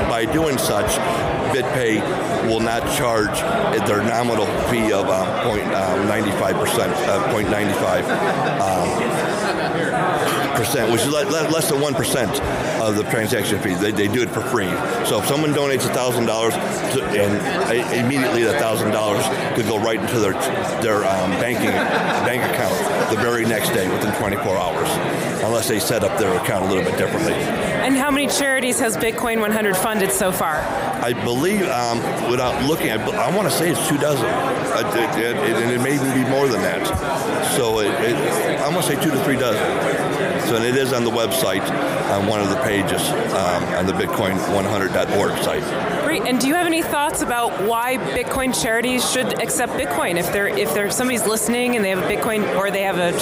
by doing such, BitPay will not charge their nominal fee of 0.95%, which is less than 1% of the transaction fee. They do it for free. So if someone donates $1,000, and immediately that $1,000 could go right into their bank account the very next day within 24 hours, unless they set up their account a little bit differently. And how many charities has Bitcoin 100 funded so far? I believe, without looking, I want to say it's 24, and it may even be more than that. So I want to say 2 to 3 dozen. So and it is on the website, on one of the pages, on the Bitcoin100.org site. Great. And do you have any thoughts about why Bitcoin charities should accept Bitcoin? If somebody's listening and they have a Bitcoin, or they have a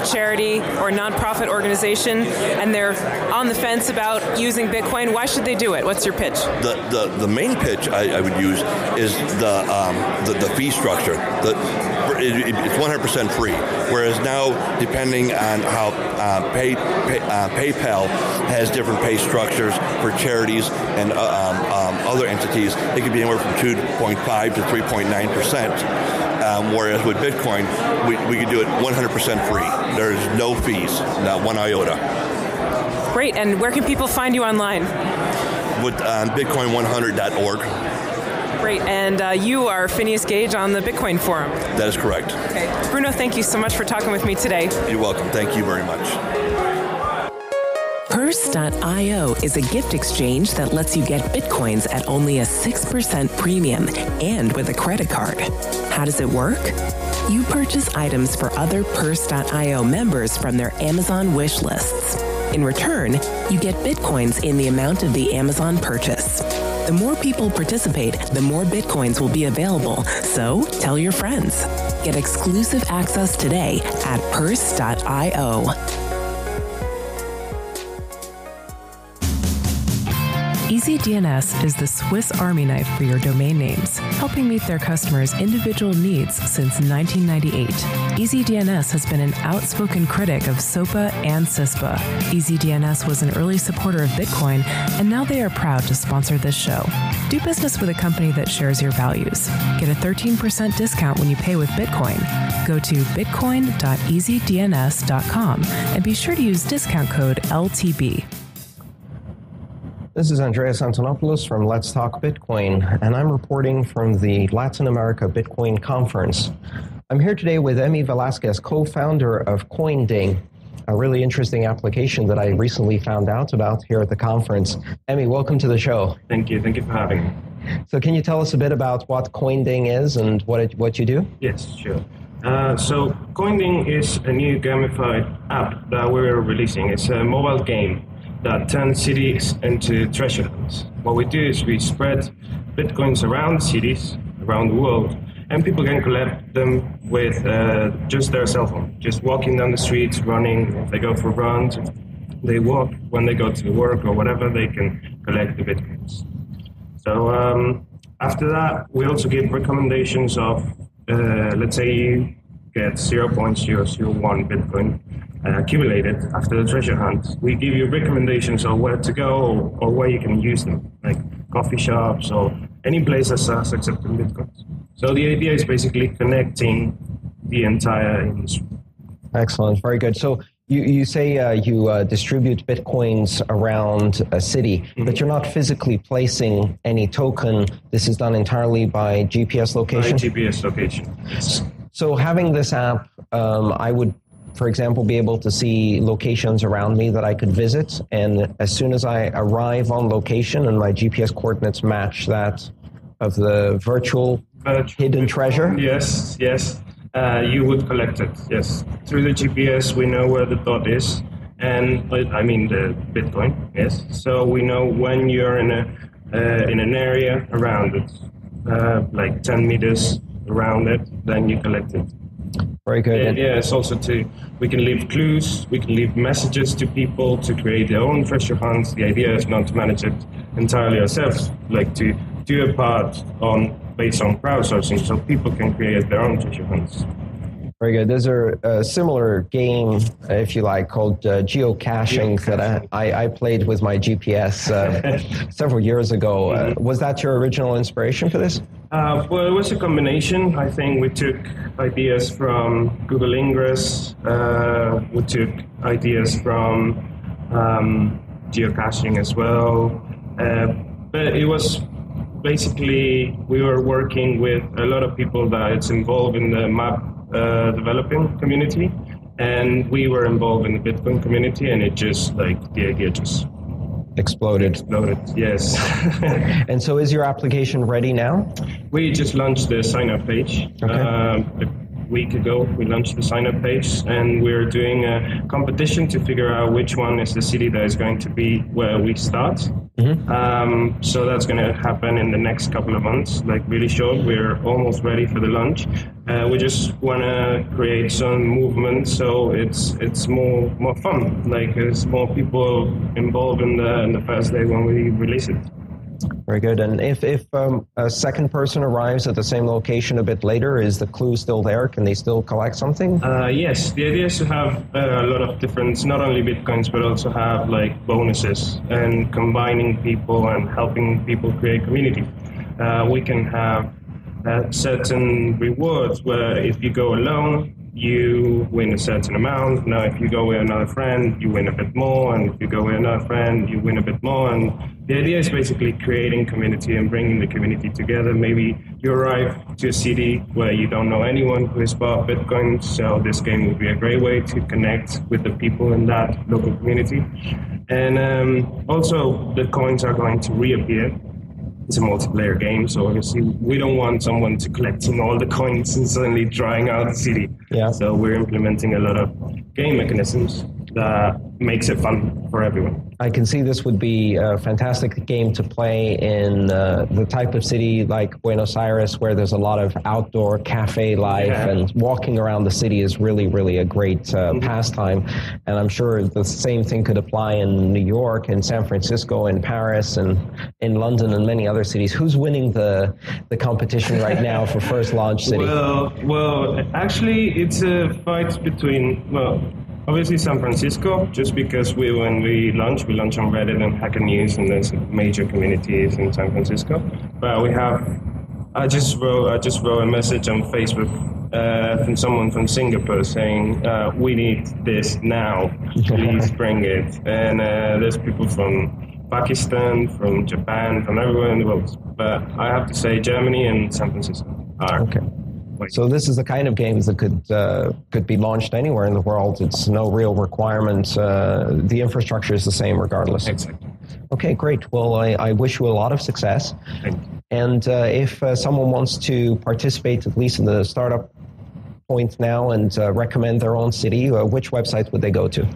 charity or a nonprofit organization, and they're on the fence about using Bitcoin, why should they do it? What's your pitch? The main pitch I would use is the fee structure. It's 100% free, whereas now, depending on how PayPal has different pay structures for charities and other entities, it could be anywhere from 2.5 to 3.9%. Whereas with Bitcoin, we could do it 100% free. There's no fees, not one iota. Great. And where can people find you online? With Bitcoin100.org. Great. And you are Phineas Gage on the Bitcoin Forum. That is correct. Okay. Bruno, thank you so much for talking with me today. You're welcome. Thank you very much. Purse.io is a gift exchange that lets you get Bitcoins at only a 6% premium and with a credit card. How does it work? You purchase items for other Purse.io members from their Amazon wish lists. In return, you get Bitcoins in the amount of the Amazon purchase. The more people participate, the more Bitcoins will be available, so tell your friends. Get exclusive access today at Purse.io. EasyDNS is the Swiss Army knife for your domain names, helping meet their customers' individual needs since 1998. EasyDNS has been an outspoken critic of SOPA and CISPA. EasyDNS was an early supporter of Bitcoin, and now they are proud to sponsor this show. Do business with a company that shares your values. Get a 13% discount when you pay with Bitcoin. Go to bitcoin.easydns.com and be sure to use discount code LTB. This is Andreas Antonopoulos from Let's Talk Bitcoin, and I'm reporting from the Latin America Bitcoin Conference. I'm here today with Emi Velasquez, co-founder of CoinDing, a really interesting application that I recently found out about here at the conference. Emi, welcome to the show. Thank you. Thank you for having me. So can you tell us a bit about what CoinDing is and what you do? Yes, sure. So CoinDing is a new gamified app that we're releasing. It's a mobile game that turns cities into treasure hunts. What we do is we spread Bitcoins around cities, around the world, and people can collect them with just their cell phone, just walking down the streets, running. If they go for runs, if they walk, when they go to work or whatever, they can collect the Bitcoins. So after that, we also give recommendations of, let's say you get 0.001 Bitcoin accumulated after the treasure hunt. We give you recommendations of where to go or where you can use them, like coffee shops or any place that starts accepting Bitcoins. So the idea is basically connecting the entire industry. Excellent. Very good. So you say you distribute Bitcoins around a city, but you're not physically placing any token. This is done entirely by GPS location? By GPS location, yes. So having this app, I would, for example, be able to see locations around me that I could visit. And as soon as I arrive on location and my GPS coordinates match that of the virtual hidden treasure? Yes. You would collect it, yes. Through the GPS, we know where the dot is, and I mean the Bitcoin, yes. So we know when you're in an area around it, like 10 meters around it, then you collect it. Very good. And it's also we can leave clues, we can leave messages to people to create their own treasure hunts. The idea is not to manage it entirely ourselves, like to do a part based on crowdsourcing, so people can create their own treasure hunts. Very good. There's a similar game, if you like, called geocaching that I played with my GPS several years ago. Was that your original inspiration for this? Well, it was a combination. I think we took ideas from Google Ingress. We took ideas from geocaching as well. But it was basically, we were working with a lot of people that's involved in the map developing community, and we were involved in the Bitcoin community, and it just, the idea just exploded, yes. And so is your application ready now? We just launched the sign-up page. Okay. A week ago, we launched the sign-up page, and we're doing a competition to figure out which one is the city that is going to be where we start. Mm-hmm. So that's going to happen in the next couple of months, really short. We're almost ready for the launch. We just want to create some movement, so it's more fun. There's more people involved in the first day when we release it. Very good. And if a second person arrives at the same location a bit later, is the clue still there? Can they still collect something? Yes. The idea is to have a lot of different, not only Bitcoins, but also have bonuses and combining people and helping people create community. We can have certain rewards where if you go alone, you win a certain amount. Now, if you go with another friend, you win a bit more. And if you go with another friend, you win a bit more. And the idea is basically creating community and bringing the community together. Maybe you arrive to a city where you don't know anyone who has bought Bitcoin, so this game would be a great way to connect with the people in that local community. And also, the coins are going to reappear. It's a multiplayer game, so obviously we don't want someone to collecting all the coins and suddenly drying out the city. Yeah. So we're implementing a lot of game mechanisms that makes it fun for everyone. I can see this would be a fantastic game to play in the type of city like Buenos Aires, where there's a lot of outdoor cafe life, and walking around the city is really, really a great pastime. And I'm sure the same thing could apply in New York, in San Francisco, in Paris, and in London, and many other cities. Who's winning the competition right now for first launch city? Well, actually, it's a fight between, obviously San Francisco, just because when we launch on Reddit and Hacker News, and there's major communities in San Francisco. But I just wrote a message on Facebook from someone from Singapore saying, we need this now, please bring it. And there's people from Pakistan, from Japan, from everywhere in the world. But I have to say Germany and San Francisco are. Okay. So this is the kind of games that could be launched anywhere in the world. It's no real requirement. The infrastructure is the same regardless. Exactly. Okay, great. Well, I wish you a lot of success. Thank you. And if someone wants to participate, at least in the startup Bitcoin now and recommend their own city, which website would they go to?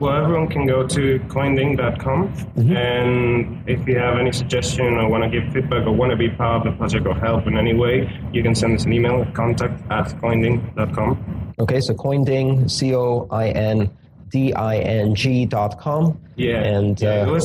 Well, everyone can go to coinding.com. And if you have any suggestion or want to give feedback or want to be part of the project or help in any way, you can send us an email at contact@coinding.com. Okay, so Coinding, COINDING.com. Yeah, and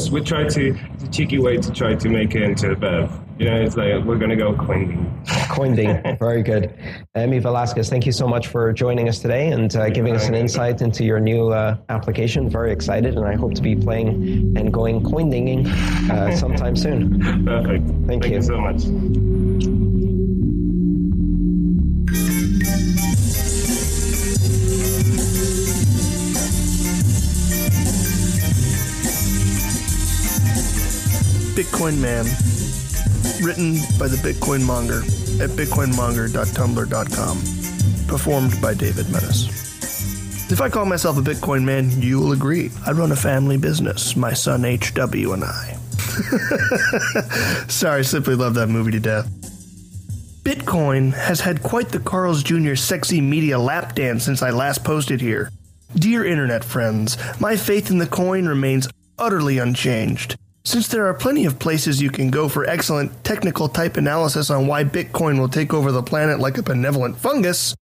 we try to, it's a cheeky way to try to make it into a better, it's like we're going to go Coinding. Coinding, very good. Emi Velasquez, thank you so much for joining us today and giving us an insight into your new application. Very excited, and I hope to be playing and going Coindinging sometime soon. Perfect. Thank you so much. Bitcoin Man, written by the Bitcoin Monger at bitcoinmonger.tumblr.com, performed by David Menace. If I call myself a Bitcoin man, you will agree. I run a family business, my son HW and I. Sorry, simply love that movie to death. Bitcoin has had quite the Carl's Jr. sexy media lap dance since I last posted here. Dear internet friends, my faith in the coin remains utterly unchanged. Since there are plenty of places you can go for excellent technical type analysis on why Bitcoin will take over the planet like a benevolent fungus,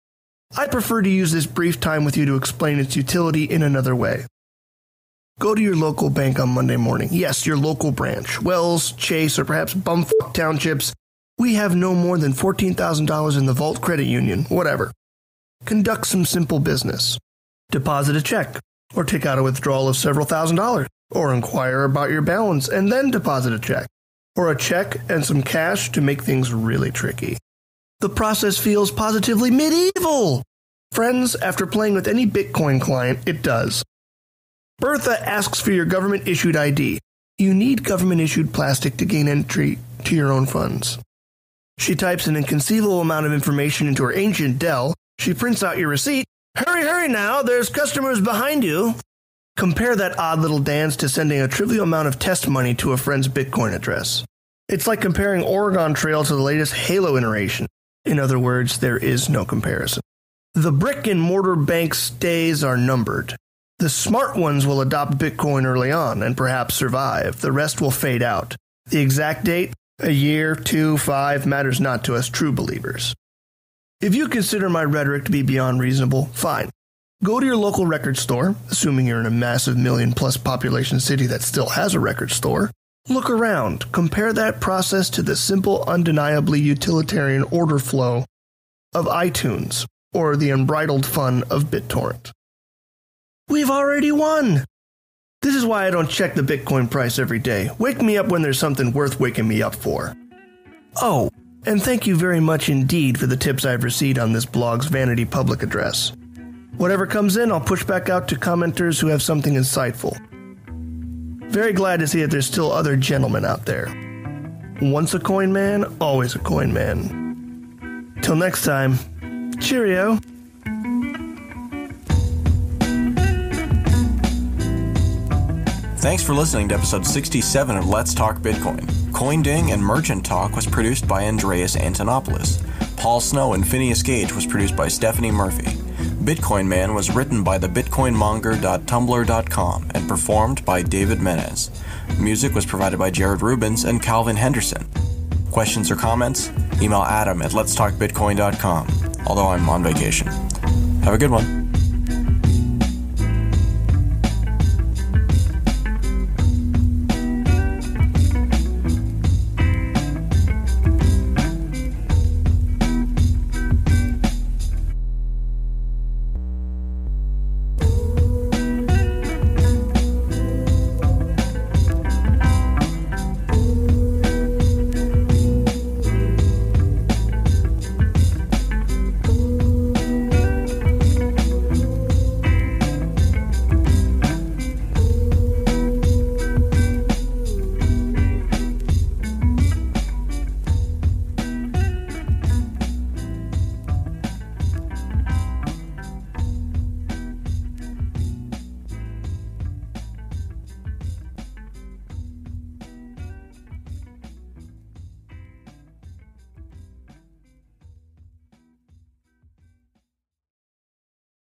I prefer to use this brief time with you to explain its utility in another way. Go to your local bank on Monday morning. Yes, your local branch. Wells, Chase, or perhaps bumfuck townships. We have no more than $14,000 in the Vault Credit Union, whatever. Conduct some simple business. Deposit a check, or take out a withdrawal of several $1,000s. Or inquire about your balance and then deposit a check, or a check and some cash to make things really tricky. The process feels positively medieval. Friends, after playing with any Bitcoin client, it does. Bertha asks for your government-issued ID. You need government-issued plastic to gain entry to your own funds. She types an inconceivable amount of information into her ancient Dell. She prints out your receipt. Hurry, hurry now, there's customers behind you. Compare that odd little dance to sending a trivial amount of test money to a friend's Bitcoin address. It's like comparing Oregon Trail to the latest Halo iteration. In other words, there is no comparison. The brick and mortar banks' days are numbered. The smart ones will adopt Bitcoin early on and perhaps survive. The rest will fade out. The exact date, a year, 2, 5, matters not to us true believers. If you consider my rhetoric to be beyond reasonable, fine. Go to your local record store, assuming you're in a massive million-plus population city that still has a record store. Look around. Compare that process to the simple, undeniably utilitarian order flow of iTunes or the unbridled fun of BitTorrent. We've already won! This is why I don't check the Bitcoin price every day. Wake me up when there's something worth waking me up for. Oh, and thank you very much indeed for the tips I've received on this blog's vanity public address. Whatever comes in, I'll push back out to commenters who have something insightful. Very glad to see that there's still other gentlemen out there. Once a coin man, always a coin man. Till next time, cheerio. Thanks for listening to episode 67 of Let's Talk Bitcoin. Coinding and Merchant Talk was produced by Andreas Antonopoulos. Paul Snow and Phineas Gage was produced by Stephanie Murphy. Bitcoin Man was written by the bitcoinmonger.tumblr.com and performed by David Menace. Music was provided by Jared Rubens and Calvin Henderson. Questions or comments? Email Adam at letstalkbitcoin.com, although I'm on vacation. Have a good one.